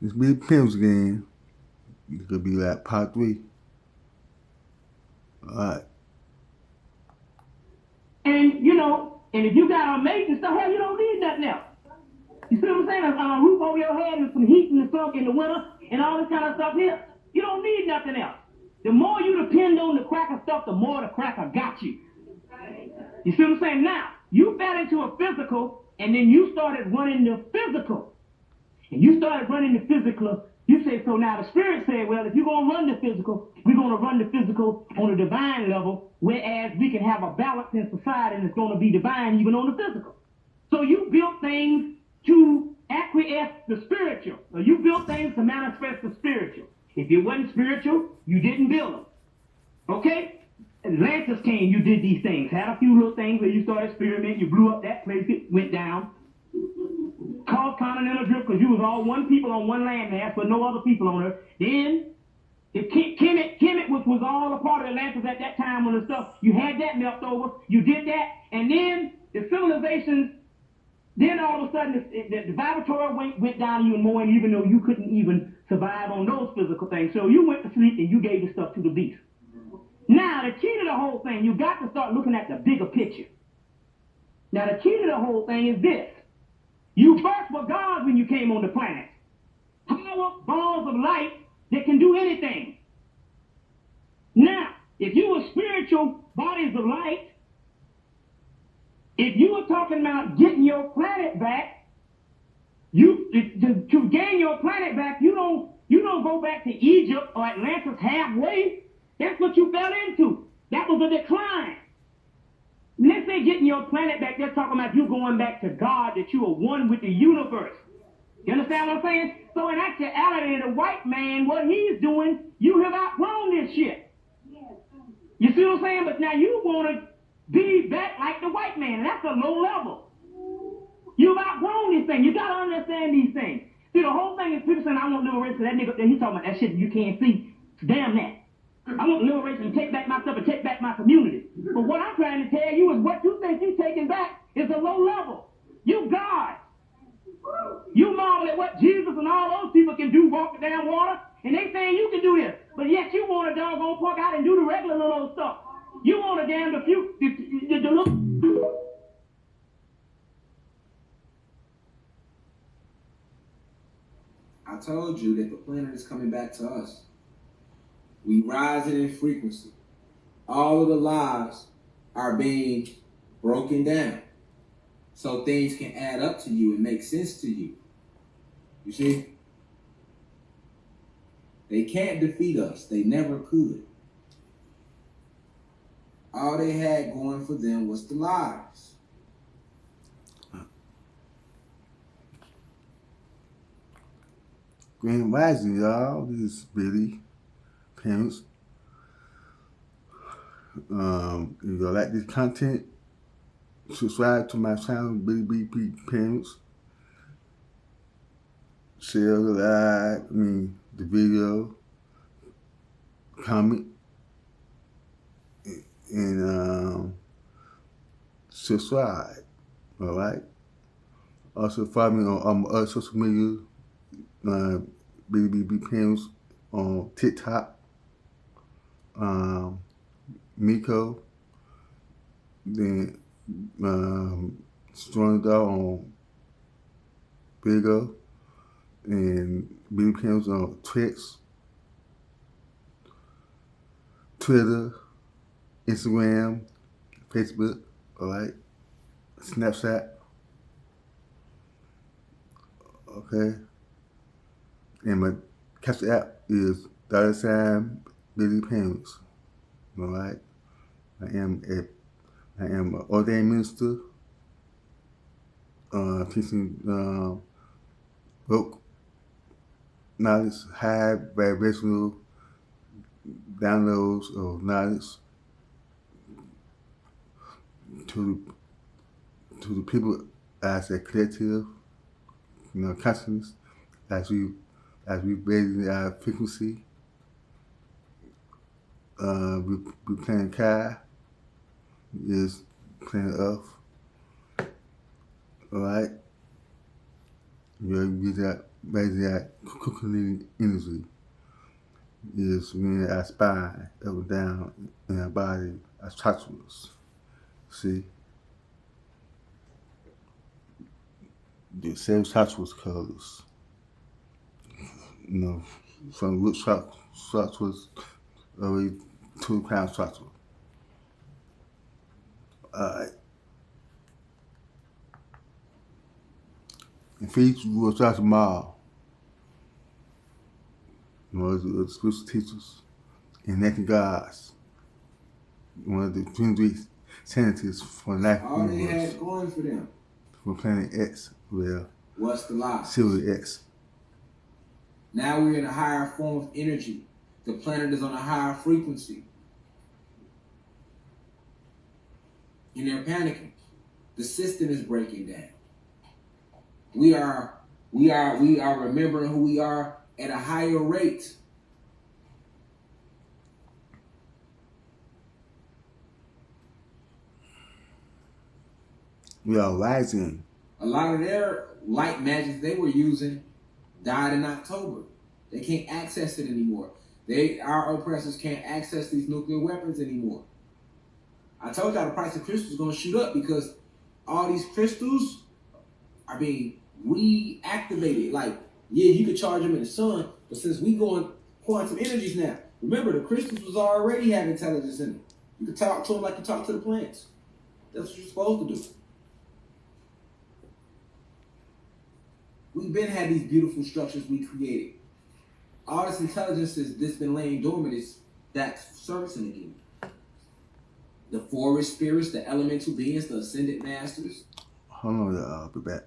This big Pimps game, it could be like part 3. Alright. And, and if you got amazing stuff, hell, you don't need nothing else. You see what I'm saying? A roof over your head and some heat in the summer in the winter and all this kind of stuff here. You don't need nothing else. The more you depend on the cracker stuff, the more the cracker got you. You see what I'm saying? Now, you fell into a physical, and then you started running the physical. And you started running the physical. You say, so now the spirit said, well, if you're going to run the physical, we're going to run the physical on a divine level, whereas we can have a balance in society and it's going to be divine even on the physical. So you built things to acquiesce the spiritual. So you built things to manifest the spiritual. If it wasn't spiritual, you didn't build them. Okay? Atlantis came, you did these things. Had a few little things where you started experimenting, you blew up that place, it went down. Caused continental drift because you was all one people on one landmass but no other people on Earth. Then, Kemet, which was all a part of Atlantis at that time when the stuff, you had that melt over, you did that, and then the civilizations, then all of a sudden the vibratory went down even more, and even though you couldn't even survive on those physical things. So you went to sleep and you gave the stuff to the beast. Now, the key to the whole thing, you got to start looking at the bigger picture. Now, the key to the whole thing is this. You first were God when you came on the planet. Power, balls of light that can do anything. Now, if you were spiritual bodies of light, if you were talking about getting your planet back, to gain your planet back, you don't go back to Egypt or Atlantis halfway. That's what you fell into. That was a decline. Let's say getting your planet back, they're talking about you going back to God, that you are one with the universe. You understand what I'm saying? So in actuality, the white man, what he's doing, you have outgrown this shit. You see what I'm saying? But now you want to be back like the white man, and that's a low level. You've outgrown this thing. You got to understand these things. See, the whole thing is people saying, I want liberation. That nigga, he's talking about that shit you can't see. Damn that. I want liberation to take back my stuff and take back my community. But what I'm trying to tell you is what you think you're taking back is a low level. You God. You marvel at what Jesus and all those people can do, walk the damn water, and they saying you can do this. But yet you want a doggone park out and do the regular little stuff. You want a damn the look. I told you that the planet is coming back to us. We rising in frequency. All of the lies are being broken down so things can add up to you and make sense to you. You see? They can't defeat us. They never could. All they had going for them was the lies. Grand Rising, y'all. This is Billy Pimps. If you like this content, subscribe to my channel, Billy B.P. Pimps. Share the video, comment, and subscribe. Alright? Also follow me on other social media, Billy B.P. Pimps on TikTok, Miko, then Strong Dog on Bigo, and Billy Pimps on Twitch, Twitter, Instagram, Facebook, alright, Snapchat, okay, and my capture app is $ Billy Pimps, alright. I am an ordained minister, teaching book knowledge, high vibrational downloads of knowledge to the people as a collective, consciousness, as we raise our frequency. We playing Kai is playing Earth. Alright. You get that basically that cooking energy is when our spine up and down in our body, our chakras. See, the seven chakras colors, you know, from root chakras away to the crown chakra. Alright. And feet will start tomorrow. You know, the spiritual teachers and Nathan Gods, one of the 23 senators for life All they universe. had going for them From Planet X, well, was the lie. Silver X. Now we're in a higher form of energy. The planet is on a higher frequency. And they're panicking. The system is breaking down. We are remembering who we are at a higher rate. We are rising. A lot of their light magic they were using died in October. They can't access it anymore. Our oppressors can't access these nuclear weapons anymore. I told y'all the price of crystals is going to shoot up because all these crystals are being reactivated. Like, yeah, you could charge them in the sun, but since we going quantum energies now, remember the crystals was already have intelligence in them. You can talk to them like you talk to the plants. That's what you're supposed to do. We've been had these beautiful structures we created. All this intelligence that's been laying dormant is that's servicing again. The forest spirits, the elemental beings, the ascended masters. Hold on, I'll be back.